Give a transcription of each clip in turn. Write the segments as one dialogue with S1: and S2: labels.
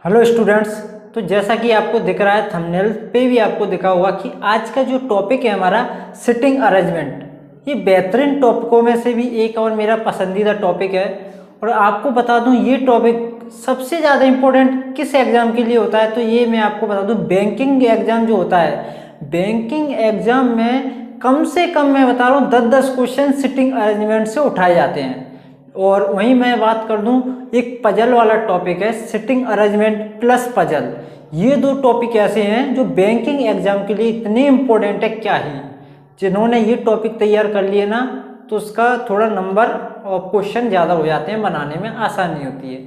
S1: Hello students. तो जैसा कि आपको दिख रहा है थंबनेल पे भी आपको दिखा होगा कि आज का जो टॉपिक है हमारा सिटिंग अरेंजमेंट, ये बेहतरीन टॉपिकों में से भी एक और मेरा पसंदीदा टॉपिक है। और आपको बता दूं ये टॉपिक सबसे ज़्यादा इम्पोर्टेंट किस एग्ज़ाम के लिए होता है, तो ये मैं आपको बता दूं बैंकिंग एग्ज़ाम जो होता है, बैंकिंग एग्ज़ाम में कम से कम मैं बता रहा हूँ 10-10 क्वेश्चन सिटिंग अरेंजमेंट से उठाए जाते हैं। और वहीं मैं बात कर दूं एक पजल वाला टॉपिक है, सिटिंग अरेंजमेंट प्लस पजल। ये दो टॉपिक ऐसे हैं जो बैंकिंग एग्जाम के लिए इतने इम्पोर्टेंट है क्या ही। जिन्होंने ये टॉपिक तैयार कर लिए ना, तो उसका थोड़ा नंबर और क्वेश्चन ज़्यादा हो जाते हैं, बनाने में आसानी होती है।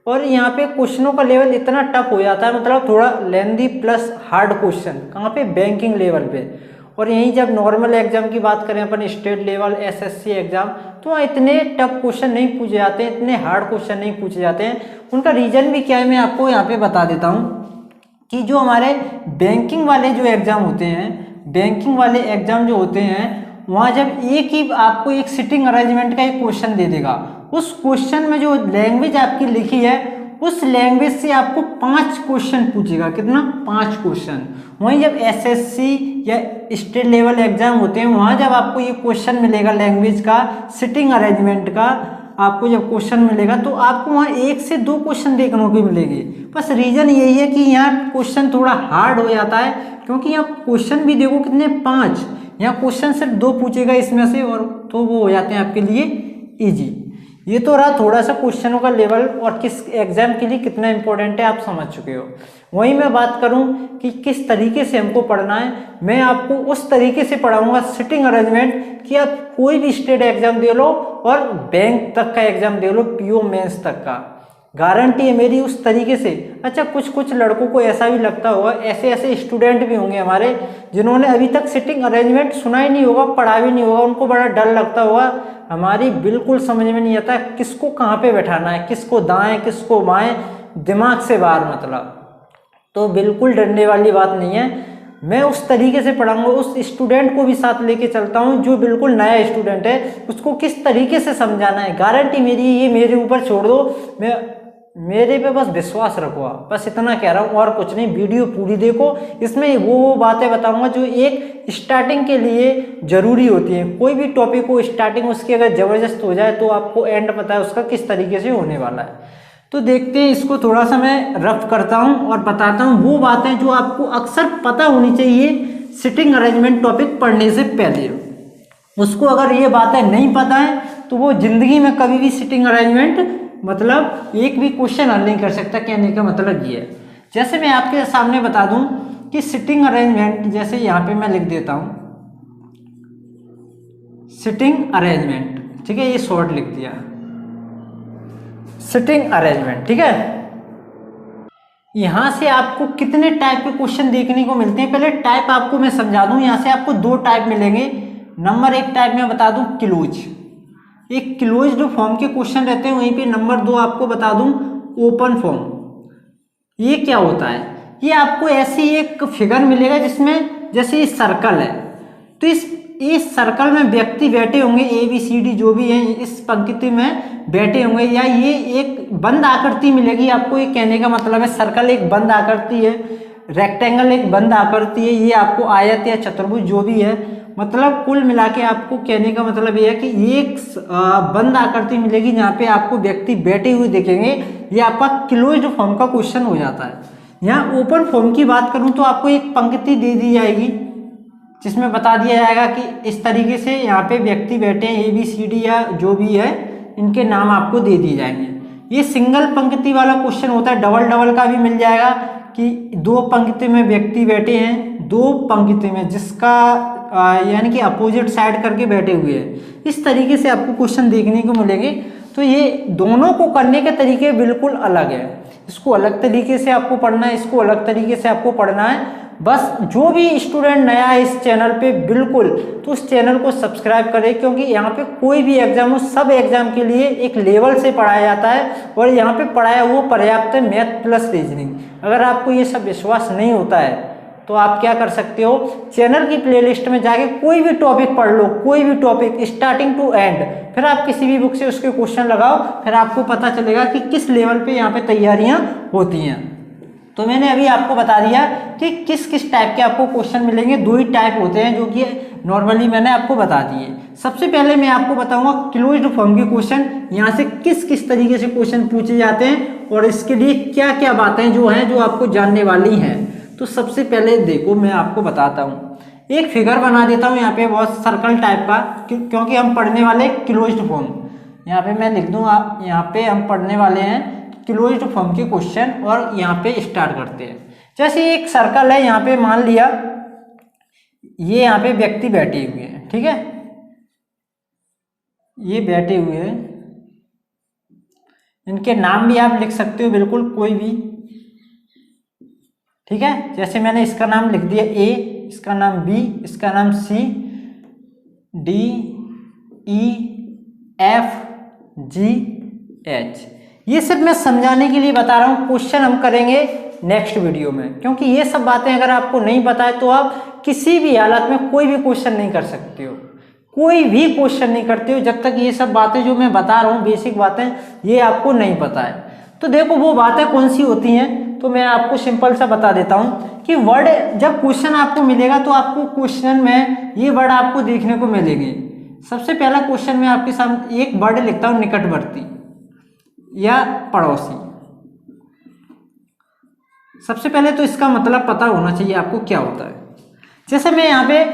S1: और यहाँ पे क्वेश्चनों का लेवल इतना टफ हो जाता है, मतलब थोड़ा लेंदी प्लस हार्ड क्वेश्चन कहाँ पे, बैंकिंग लेवल पे। और यहीं जब नॉर्मल एग्जाम की बात करें अपन, स्टेट लेवल एसएससी एग्जाम, तो वहाँ इतने टफ क्वेश्चन नहीं पूछे जाते हैं, इतने हार्ड क्वेश्चन नहीं पूछे जाते हैं। उनका रीजन भी क्या है मैं आपको यहाँ पे बता देता हूँ कि जो हमारे बैंकिंग वाले जो एग्जाम होते हैं, बैंकिंग वाले एग्जाम जो होते हैं, वहाँ जब एक ही आपको एक सिटिंग अरेंजमेंट का एक क्वेश्चन दे देगा, उस क्वेश्चन में जो लैंग्वेज आपकी लिखी है उस लैंग्वेज से आपको 5 क्वेश्चन पूछेगा। कितना? 5 क्वेश्चन। वहीं जब एसएससी या स्टेट लेवल एग्जाम होते हैं, वहाँ जब आपको ये क्वेश्चन मिलेगा लैंग्वेज का, सिटिंग अरेंजमेंट का आपको जब क्वेश्चन मिलेगा, तो आपको वहाँ 1 से 2 क्वेश्चन देखने को मिलेंगे। बस रीजन यही है कि यहाँ क्वेश्चन थोड़ा हार्ड हो जाता है, क्योंकि यहाँ क्वेश्चन भी देखो कितने 5, यहाँ क्वेश्चन सिर्फ 2 पूछेगा इसमें से, और तो वो हो जाते हैं आपके लिए ईजी। ये तो रहा थोड़ा सा क्वेश्चनों का लेवल और किस एग्जाम के लिए कितना इंपॉर्टेंट है, आप समझ चुके हो। वहीं मैं बात करूं कि किस तरीके से हमको पढ़ना है, मैं आपको उस तरीके से पढ़ाऊंगा सिटिंग अरेंजमेंट कि आप कोई भी स्टेट एग्जाम दे लो और बैंक तक का एग्जाम दे लो, पीओ मेंस तक का, गारंटी है मेरी उस तरीके से। अच्छा, कुछ लड़कों को ऐसा भी लगता होगा, ऐसे स्टूडेंट भी होंगे हमारे जिन्होंने अभी तक सिटिंग अरेंजमेंट सुना ही नहीं होगा, पढ़ा भी नहीं होगा, उनको बड़ा डर लगता होगा। हमारी बिल्कुल समझ में नहीं आता किसको कहाँ पे बैठाना है, किसको दाएं किसको बाएं, दिमाग से बाहर मतलब। तो बिल्कुल डरने वाली बात नहीं है, मैं उस तरीके से पढ़ाऊंगा। उस स्टूडेंट को भी साथ लेके चलता हूँ जो बिल्कुल नया स्टूडेंट है, उसको किस तरीके से समझाना है, गारंटी मेरी, ये मेरे ऊपर छोड़ दो, मैं मेरे पे बस विश्वास रखो आप, बस इतना कह रहा हूँ और कुछ नहीं। वीडियो पूरी देखो, इसमें वो बातें बताऊंगा जो एक स्टार्टिंग के लिए जरूरी होती है। कोई भी टॉपिक को स्टार्टिंग उसकी अगर जबरदस्त हो जाए तो आपको एंड पता है उसका किस तरीके से होने वाला है। तो देखते हैं, इसको थोड़ा सा मैं रफ करता हूँ और बताता हूँ वो बातें जो आपको अक्सर पता होनी चाहिए सिटिंग अरेंजमेंट टॉपिक पढ़ने से पहले। उसको अगर ये बातें नहीं पता है तो वो जिंदगी में कभी भी सिटिंग अरेंजमेंट मतलब एक भी क्वेश्चन हल नहीं कर सकता। कहने का मतलब ये है, जैसे मैं आपके सामने बता दूं कि सिटिंग अरेंजमेंट, जैसे यहाँ पे मैं लिख देता हूं सिटिंग अरेंजमेंट, ठीक है, ये शॉर्ट लिख दिया सिटिंग अरेंजमेंट, ठीक है। यहां से आपको कितने टाइप के क्वेश्चन देखने को मिलते हैं, पहले टाइप आपको मैं समझा दूं। यहां से आपको 2 टाइप मिलेंगे। नंबर 1 टाइप में बता दूं क्लोज, एक क्लोज्ड फॉर्म के क्वेश्चन रहते हैं। वहीं पे नंबर 2 आपको बता दूं ओपन फॉर्म। ये क्या होता है, ये आपको ऐसी एक फिगर मिलेगा जिसमें जैसे ये सर्कल है, तो इस सर्कल में व्यक्ति बैठे होंगे, ABCD जो भी है इस पंक्ति में बैठे होंगे, या ये एक बंद आकृति मिलेगी आपको। ये कहने का मतलब है सर्कल एक बंद आकृति है, रेक्टेंगल एक बंद आकृति है, ये आपको आयत या चतुर्भुज जो भी है, मतलब कुल मिला के आपको कहने का मतलब ये है कि एक बंद आकृति मिलेगी जहाँ पे आपको व्यक्ति बैठे हुए दिखेंगे। ये आपका क्लोज्ड फॉर्म का क्वेश्चन हो जाता है। यहाँ ओपन फॉर्म की बात करूँ तो आपको एक पंक्ति दे दी जाएगी जिसमें बता दिया जाएगा कि इस तरीके से यहाँ पे व्यक्ति बैठे हैं, ABCD या जो भी है इनके नाम आपको दे दिए जाएंगे। ये सिंगल पंक्ति वाला क्वेश्चन होता है। डबल का भी मिल जाएगा कि 2 पंक्ति में व्यक्ति बैठे हैं, 2 पंक्ति में जिसका यानी कि अपोजिट साइड करके बैठे हुए हैं, इस तरीके से आपको क्वेश्चन देखने को मिलेंगे। तो ये दोनों को करने के तरीके बिल्कुल अलग है, इसको अलग तरीके से आपको पढ़ना है, इसको अलग तरीके से आपको पढ़ना है। बस जो भी स्टूडेंट नया है इस चैनल पे बिल्कुल, तो उस चैनल को सब्सक्राइब करें, क्योंकि यहाँ पे कोई भी एग्जाम हो, सब एग्जाम के लिए एक लेवल से पढ़ाया जाता है और यहाँ पे पढ़ाया हुआ पर्याप्त है, मैथ प्लस रीजनिंग। अगर आपको ये सब विश्वास नहीं होता है तो आप क्या कर सकते हो, चैनल की प्लेलिस्ट में जाके कोई भी टॉपिक पढ़ लो, कोई भी टॉपिक स्टार्टिंग टू एंड, फिर आप किसी भी बुक से उसके क्वेश्चन लगाओ, फिर आपको पता चलेगा कि किस लेवल पे यहाँ पे तैयारियां होती हैं। तो मैंने अभी आपको बता दिया कि किस किस टाइप के आपको क्वेश्चन मिलेंगे। 2 ही टाइप होते हैं जो कि नॉर्मली मैंने आपको बता दिए। सबसे पहले मैं आपको बताऊंगा क्लोज्ड फॉर्म के क्वेश्चन, यहाँ से किस किस तरीके से क्वेश्चन पूछे जाते हैं और इसके लिए क्या क्या बातें जो हैं जो आपको जानने वाली हैं। तो सबसे पहले देखो मैं आपको बताता हूँ, एक फिगर बना देता हूँ यहाँ पे बहुत सर्कल टाइप का, क्योंकि हम पढ़ने वाले क्लोज्ड फॉर्म। यहाँ पे मैं लिख दूँ, आप यहाँ पे हम पढ़ने वाले हैं क्लोज्ड फॉर्म के क्वेश्चन और यहाँ पे स्टार्ट करते हैं। जैसे एक सर्कल है, यहाँ पे मान लिया ये यहाँ पे व्यक्ति बैठे हुए हैं, ठीक है, ये बैठे हुए हैं, इनके नाम भी आप लिख सकते हो बिल्कुल कोई भी, ठीक है। जैसे मैंने इसका नाम लिख दिया ए, इसका नाम बी, इसका नाम सी, डी, ई, एफ, जी, एच। ये सब मैं समझाने के लिए बता रहा हूँ, क्वेश्चन हम करेंगे नेक्स्ट वीडियो में, क्योंकि ये सब बातें अगर आपको नहीं पता है तो आप किसी भी हालत में कोई भी क्वेश्चन नहीं कर सकते हो, कोई भी क्वेश्चन नहीं करते हो जब तक ये सब बातें जो मैं बता रहा हूँ बेसिक बातें ये आपको नहीं पता है। तो देखो वो बातें कौन सी होती हैं, तो मैं आपको सिंपल सा बता देता हूँ कि वर्ड, जब क्वेश्चन आपको मिलेगा तो आपको क्वेश्चन में ये वर्ड आपको देखने को मिलेंगे। सबसे पहला क्वेश्चन में आपके सामने एक वर्ड लिखता हूँ, निकटवर्ती या पड़ोसी। सबसे पहले तो इसका मतलब पता होना चाहिए आपको क्या होता है। जैसे मैं यहाँ पे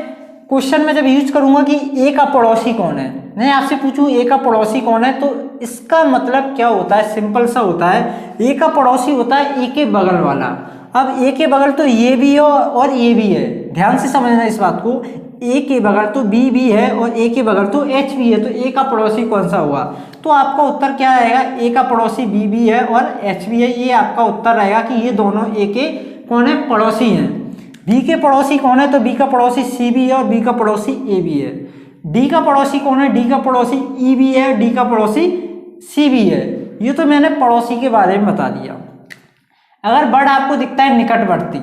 S1: क्वेश्चन में जब यूज करूंगा कि ए का पड़ोसी कौन है, मैं आपसे पूछूं ए का पड़ोसी कौन है, तो इसका मतलब क्या होता है, सिंपल सा होता है, ए का पड़ोसी होता है ए के बगल वाला। अब ए के बगल तो ये भी है और ये भी है, ध्यान से समझना इस बात को, ए के बगल तो बी भी है और ए के बगल तो एच भी है, तो ए का पड़ोसी कौन सा हुआ, तो आपका उत्तर क्या रहेगा, ए का पड़ोसी बी भी है और एच भी है, ये आपका उत्तर रहेगा कि ये दोनों ए के कौन है, पड़ोसी हैं। बी के पड़ोसी कौन है, तो बी का पड़ोसी सी भी है और बी का पड़ोसी ए भी है। डी का पड़ोसी कौन है, डी का पड़ोसी ई भी है, डी का पड़ोसी सी भी है। ये तो मैंने पड़ोसी के बारे में बता दिया। अगर वर्ड आपको दिखता है निकटवर्ती,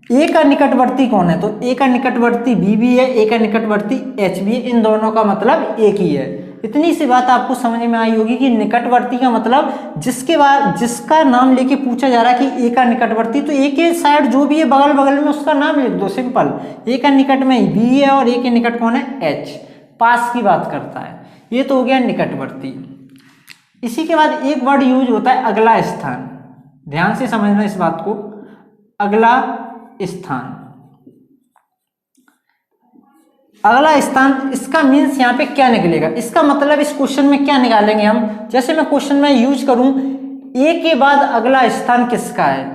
S1: ए का निकटवर्ती कौन है, तो ए का निकटवर्ती बी भी है, ए का निकटवर्ती एच भी है, इन दोनों का मतलब एक ही है। इतनी सी बात आपको समझ में आई होगी कि निकटवर्ती का मतलब जिसके बाद जिसका नाम लेके पूछा जा रहा है कि ए का निकटवर्ती, तो ए के साइड जो भी है बगल बगल में उसका नाम लिख दो, सिंपल। ए का निकट में बी है और ए के निकट कौन है, एच, पास की बात करता है। ये तो हो गया निकटवर्ती। इसी के बाद एक वर्ड यूज होता है अगला स्थान, ध्यान से समझना इस बात को, अगला स्थान। अगला स्थान, इसका मीन्स यहाँ पे क्या निकलेगा, इसका मतलब इस क्वेश्चन में क्या निकालेंगे हम। जैसे मैं क्वेश्चन में यूज करूं ए के बाद अगला स्थान किसका है,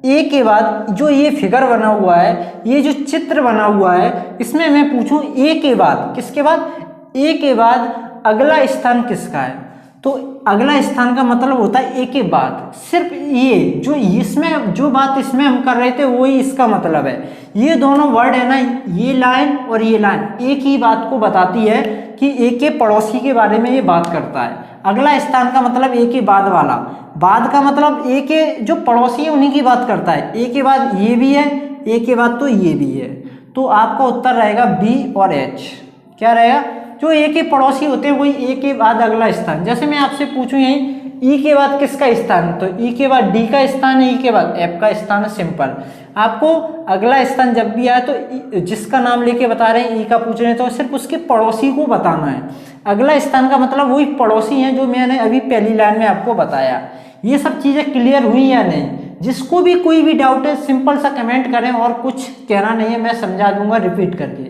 S1: ए के बाद जो ये फिगर बना हुआ है, ये जो चित्र बना हुआ है, इसमें मैं पूछूं ए के बाद किसके बाद, ए के बाद अगला स्थान किसका है, तो अगला स्थान का मतलब होता है ए के बाद। सिर्फ ये जो इसमें जो बात इसमें हम कर रहे थे वही इसका मतलब है। ये दोनों वर्ड है ना, ये लाइन और ये लाइन एक ही बात को बताती है कि ए के पड़ोसी के बारे में ये बात करता है। अगला स्थान का मतलब ए के बाद वाला, बाद का मतलब ए के जो पड़ोसी है उन्हीं की बात करता है। ए के बाद ये भी है, ए के बाद तो ये भी है, तो आपका उत्तर रहेगा बी और एच। क्या रहेगा, जो ए के पड़ोसी होते हैं वही ए के बाद अगला स्थान। जैसे मैं आपसे पूछूं यही ई के बाद किसका स्थान, तो ई के बाद डी का स्थान है, ई के बाद एफ का स्थान है, सिंपल। आपको अगला स्थान जब भी आए तो जिसका नाम लेके बता रहे हैं, ई का पूछ रहे हैं, तो सिर्फ उसके पड़ोसी को बताना है। अगला स्थान का मतलब वही पड़ोसी हैं जो मैंने अभी पहली लाइन में आपको बताया। ये सब चीजें क्लियर हुई या नहीं, जिसको भी कोई भी डाउट है सिंपल सा कमेंट करें, और कुछ कहना नहीं है, मैं समझा दूंगा रिपीट करके।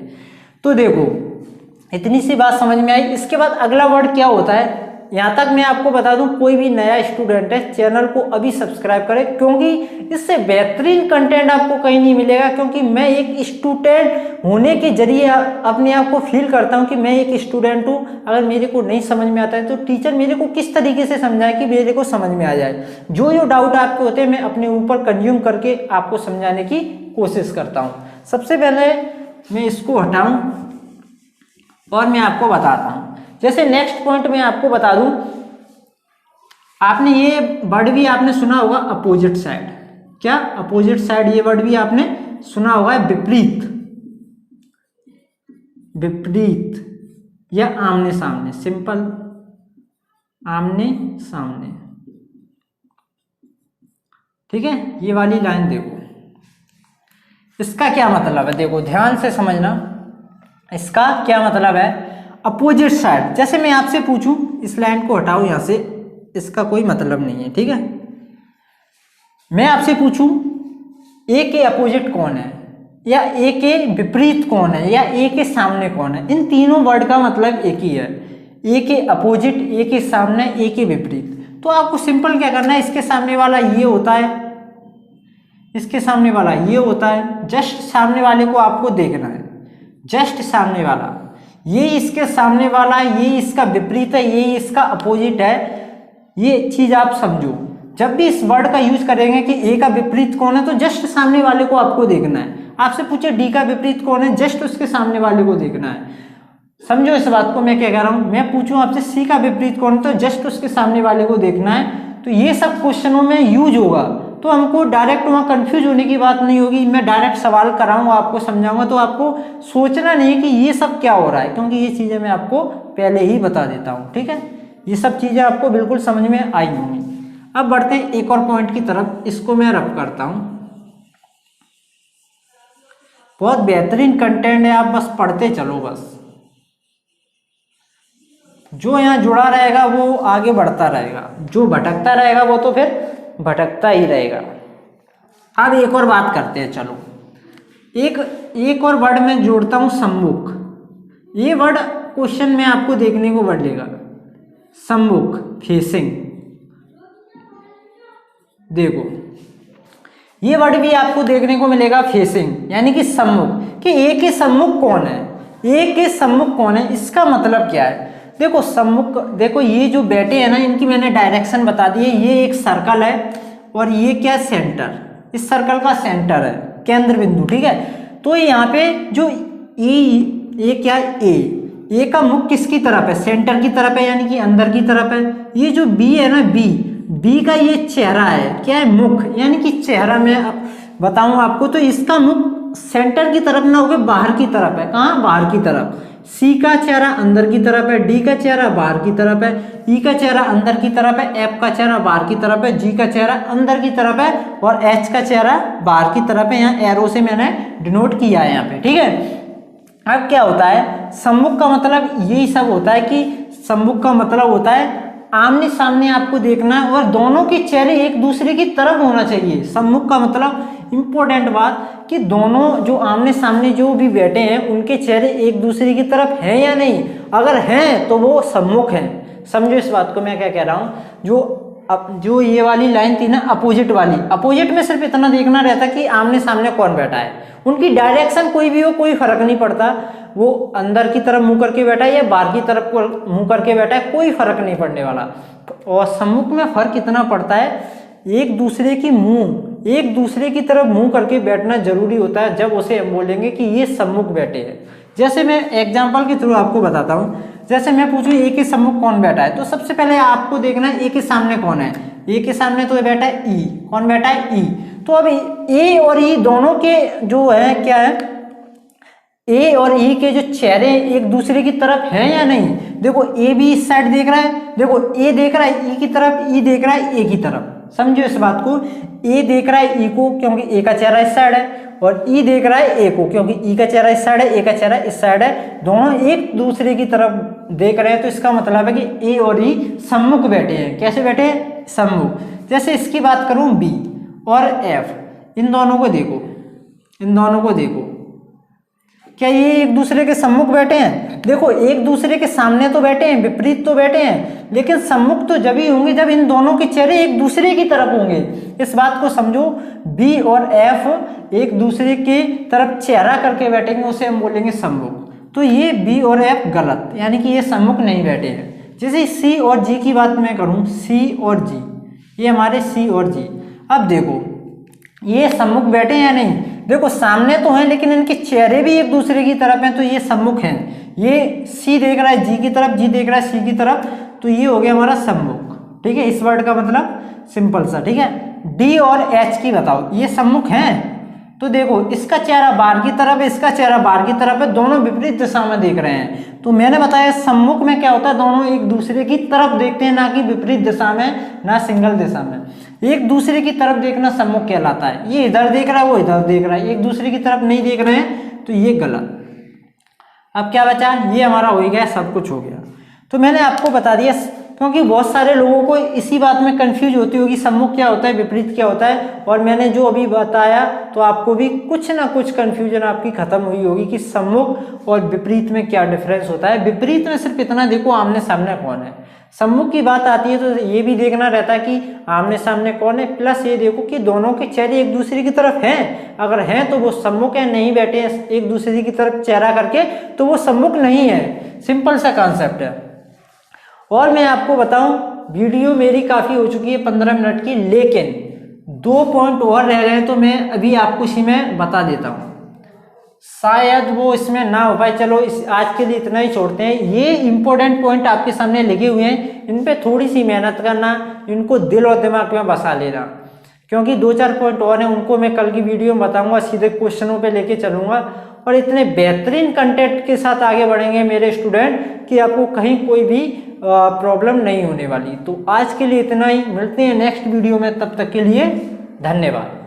S1: तो देखो इतनी सी बात समझ में आई। इसके बाद अगला वर्ड क्या होता है, यहाँ तक मैं आपको बता दूं, कोई भी नया स्टूडेंट है चैनल को अभी सब्सक्राइब करें, क्योंकि इससे बेहतरीन कंटेंट आपको कहीं नहीं मिलेगा। क्योंकि मैं एक स्टूडेंट होने के जरिए अपने आप को फील करता हूँ कि मैं एक स्टूडेंट हूँ। अगर मेरे को नहीं समझ में आता है तो टीचर मेरे को किस तरीके से समझाए कि मेरे को समझ में आ जाए। जो डाउट आपके होते हैं मैं अपने ऊपर कंज्यूम करके आपको समझाने की कोशिश करता हूँ। सबसे पहले मैं इसको हटाऊँ और मैं आपको बताता हूँ। जैसे नेक्स्ट पॉइंट में आपको बता दूं, आपने ये वर्ड भी आपने सुना होगा अपोजिट साइड। क्या अपोजिट साइड, ये वर्ड भी आपने सुना होगा, विपरीत, विपरीत या आमने सामने, सिंपल आमने सामने। ठीक है, ये वाली लाइन देखो, इसका क्या मतलब है, देखो ध्यान से समझना, इसका क्या मतलब है। अपोजिट साइड, जैसे मैं आपसे पूछूं, इस लाइन को हटाओ यहां से, इसका कोई मतलब नहीं है, ठीक है। मैं आपसे पूछूं ए के अपोजिट कौन है, या ए के विपरीत कौन है, या ए के सामने कौन है, इन तीनों वर्ड का मतलब एक ही है, ए के अपोजिट, ए के सामने, ए के विपरीत। तो आपको सिंपल क्या करना है, इसके सामने वाला ये होता है, इसके सामने वाला ये होता है, जस्ट सामने वाले को आपको देखना है, जस्ट सामने वाला, ये इसके सामने वाला है, ये इसका विपरीत है, ये इसका अपोजिट है। ये चीज आप समझो, जब भी इस वर्ड का यूज करेंगे कि ए का विपरीत कौन है, तो जस्ट सामने वाले को आपको देखना है। आपसे पूछे डी का विपरीत कौन है, जस्ट उसके सामने वाले को देखना है। समझो इस बात को, मैं क्या कह रहा हूं, मैं पूछूं आपसे सी का विपरीत कौन है, तो जस्ट उसके सामने वाले को देखना है। तो ये सब क्वेश्चनों में यूज होगा, तो हमको डायरेक्ट वहां कंफ्यूज होने की बात नहीं होगी। मैं डायरेक्ट सवाल कराऊंगा, आपको समझाऊंगा, तो आपको सोचना नहीं है कि ये सब क्या हो रहा है, क्योंकि ये चीजें मैं आपको पहले ही बता देता हूं, ठीक है। ये सब चीजें आपको बिल्कुल समझ में आई होंगी। अब बढ़ते हैं एक और पॉइंट की तरफ, इसको मैं रब करता हूं। बहुत बेहतरीन कंटेंट है, आप बस पढ़ते चलो, बस जो यहाँ जुड़ा रहेगा वो आगे बढ़ता रहेगा, जो भटकता रहेगा वो तो फिर भटकता ही रहेगा। अब एक और बात करते हैं, चलो एक और वर्ड में जोड़ता हूं, सम्मुख। ये वर्ड क्वेश्चन में आपको देखने को मिलेगा, सम्मुख, फेसिंग। देखो ये वर्ड भी आपको देखने को मिलेगा, फेसिंग, यानी कि सम्मुख, कि ए के सम्मुख कौन है, ए के सम्मुख कौन है, इसका मतलब क्या है। देखो सम्मुख, देखो ये जो बैठे हैं ना, इनकी मैंने डायरेक्शन बता दी है। ये एक सर्कल है और ये क्या, सेंटर, इस सर्कल का सेंटर है, केंद्र बिंदु, ठीक है। तो यहाँ पे जो ए क्या, ए का मुख किसकी तरफ है, सेंटर की तरफ है, यानी कि अंदर की तरफ है। ये जो बी है ना, बी का ये चेहरा है, क्या है, मुख, यानी कि चेहरा। मैं बताऊं आपको, तो इसका मुख सेंटर की तरफ ना होकर बाहर की तरफ है। कहाँ, बाहर की तरफ। सी का चेहरा अंदर की तरफ है, डी का चेहरा बाहर की तरफ है, ई का चेहरा अंदर की तरफ है, एफ का चेहरा बाहर की तरफ है, जी का चेहरा अंदर की तरफ है, और एच का चेहरा बाहर की तरफ है। यहाँ एरो से मैंने डिनोट किया है यहाँ पे, ठीक है। अब क्या होता है, सम्मुख का मतलब यही सब होता है, कि सम्मुख का मतलब होता है आमने सामने आपको देखना है, और दोनों के चेहरे एक दूसरे की तरफ होना चाहिए। सम्मुख का मतलब इंपॉर्टेंट बात, कि दोनों जो आमने सामने जो भी बैठे हैं, उनके चेहरे एक दूसरे की तरफ हैं या नहीं। अगर हैं तो वो सम्मुख हैं। समझो इस बात को, मैं क्या कह रहा हूँ। जो ये वाली लाइन थी ना, अपोजिट वाली, अपोजिट में सिर्फ इतना देखना रहता कि आमने सामने कौन बैठा है, उनकी डायरेक्शन कोई भी हो, कोई फर्क नहीं पड़ता। वो अंदर की तरफ मुंह करके बैठा है या बाहर की तरफ मुंह करके बैठा है, कोई फर्क नहीं पड़ने वाला। और सम्मुख में फर्क इतना पड़ता है, एक दूसरे की तरफ मुंह करके बैठना जरूरी होता है, जब उसे हम बोलेंगे कि ये सम्मुख बैठे हैं। जैसे मैं एग्जाम्पल के थ्रू आपको बताता हूँ, जैसे मैं पूछूं ए के सम्मुख कौन बैठा है, तो सबसे पहले आपको देखना है ए के सामने कौन है। ए के सामने तो बैठा है ई, कौन बैठा है, ई। तो अब ए और ई दोनों के जो है, क्या है, ए और ई के जो चेहरे एक दूसरे की तरफ हैं या नहीं। देखो ए भी इस साइड देख रहा है, देखो ए देख रहा है ई की तरफ, ई देख रहा है ए की तरफ। समझो इस बात को, ए देख रहा है ई को, क्योंकि ए का चेहरा इस साइड है, और ई देख रहा है ए को, क्योंकि ई का चेहरा इस साइड है, ए का चेहरा इस साइड है। दोनों एक दूसरे की तरफ देख रहे हैं, तो इसका मतलब है कि ए और ई सम्मुख बैठे हैं। कैसे बैठे हैं, सम्मुख। जैसे इसकी बात करूं, बी और एफ, इन दोनों को देखो, इन दोनों को देखो, क्या ये एक दूसरे के सम्मुख बैठे हैं। देखो एक दूसरे के सामने तो बैठे हैं, विपरीत तो बैठे हैं, लेकिन सम्मुख तो जब ही होंगे जब इन दोनों के चेहरे एक दूसरे की तरफ होंगे। इस बात को समझो, बी और एफ एक दूसरे की तरफ चेहरा करके बैठेंगे, उसे हम बोलेंगे सम्मुख। तो ये बी और एफ गलत, यानी कि ये सम्मुख नहीं बैठे हैं। जैसे सी और जी की बात मैं करूं, सी और जी, ये हमारे सी और जी। अब देखो ये सम्मुख बैठे हैं या नहीं। देखो सामने तो हैं, लेकिन इनके चेहरे भी एक दूसरे की तरफ हैं, तो ये सम्मुख हैं। ये सी देख रहा है जी की तरफ, जी देख रहा है सी की तरफ, तो ये हो गया हमारा सम्मुख। ठीक है, इस वर्ड का मतलब सिंपल सा। ठीक है, डी और एच की बताओ, ये सम्मुख हैं। तो देखो इसका चेहरा बाहर की तरफ है, इसका चेहरा बाहर की तरफ है, दोनों विपरीत दिशा में देख रहे हैं। तो मैंने बताया सम्मुख में क्या होता है, दोनों एक दूसरे की तरफ देखते हैं, ना कि विपरीत दिशा में, ना सिंगल दिशा में। एक दूसरे की तरफ देखना सम्मुख कहलाता है। ये इधर देख रहा है, वो इधर देख रहा है, एक दूसरे की तरफ नहीं देख रहे हैं, तो ये गलत। अब क्या बचा, ये हमारा हो गया, सब कुछ हो गया। तो मैंने आपको बता दिया, क्योंकि बहुत सारे लोगों को इसी बात में कंफ्यूज होती होगी सम्मुख क्या होता है, विपरीत क्या होता है, और मैंने जो अभी बताया तो आपको भी कुछ ना कुछ कंफ्यूजन आपकी खत्म हुई होगी कि सम्मुख और विपरीत में क्या डिफरेंस होता है। विपरीत में सिर्फ इतना देखो आमने सामने कौन है, सम्मुख की बात आती है तो ये भी देखना रहता है कि आमने सामने कौन है, प्लस ये देखो कि दोनों के चेहरे एक दूसरे की तरफ हैं, अगर हैं तो वो सम्मुख है, नहीं बैठे हैं एक दूसरे की तरफ चेहरा करके तो वो सम्मुख नहीं है। सिंपल सा कॉन्सेप्ट है। और मैं आपको बताऊं, वीडियो मेरी काफ़ी हो चुकी है 15 मिनट की, लेकिन 2 पॉइंट और रह गए हैं तो मैं अभी आपको इसी में बता देता हूं, शायद वो इसमें ना हो पाए। चलो आज के लिए इतना ही छोड़ते हैं। ये इंपॉर्टेंट पॉइंट आपके सामने लिखे हुए हैं, इन पे थोड़ी सी मेहनत करना, इनको दिल और दिमाग में बसा लेना, क्योंकि 2-4 पॉइंट और हैं, उनको मैं कल की वीडियो में बताऊंगा, सीधे क्वेश्चनों पे लेके चलूंगा और इतने बेहतरीन कंटेंट के साथ आगे बढ़ेंगे मेरे स्टूडेंट कि आपको कहीं कोई भी प्रॉब्लम नहीं होने वाली। तो आज के लिए इतना ही, मिलते हैं नेक्स्ट वीडियो में, तब तक के लिए धन्यवाद।